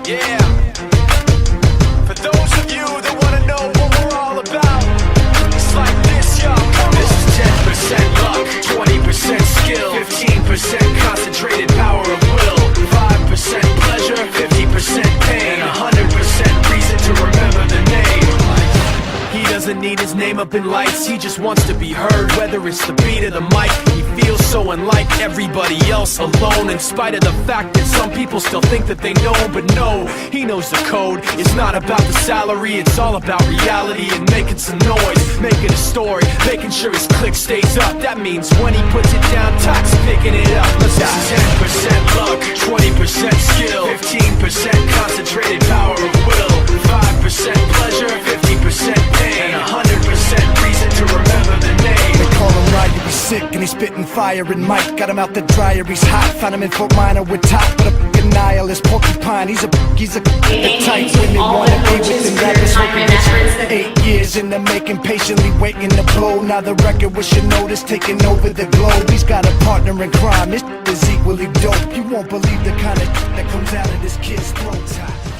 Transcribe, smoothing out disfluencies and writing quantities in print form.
Yeah. For those of you that wanna know what we're all about, it's like this, yo. This is 10% luck, 20% skill, 15% concentrated power of will, 5% pleasure, 50% pain, and 100% reason to remember the name. He doesn't need his name up in lights, he just wants to be heard, whether it's the beat or the mic. He feels so unlike everybody else, alone, in spite of the fact that some people still think that they know him. But no, he knows the code. It's not about the salary, it's all about reality and making some noise, making a story, making sure his click stays up. That means when he puts it down, Tox picking it up. This is 10% luck, 20% skill, 15% concentrated power of will, 5% pleasure, 50% pain, and 100% reason to remember the name. They call him Ryder, he's sick and he's spitting fire. And Mike got him out the dryer, he's hot. Found him in Fort Minor with top, but a f***ing nihilist porcupine. He's a the type when they wanna be with him. Rappers smoking this 8 years in the making, patiently waiting to blow. Now the record with your notice taking over the globe. He's got a partner in crime, his is equally dope. You won't believe the kind of that comes out of this kid's throat.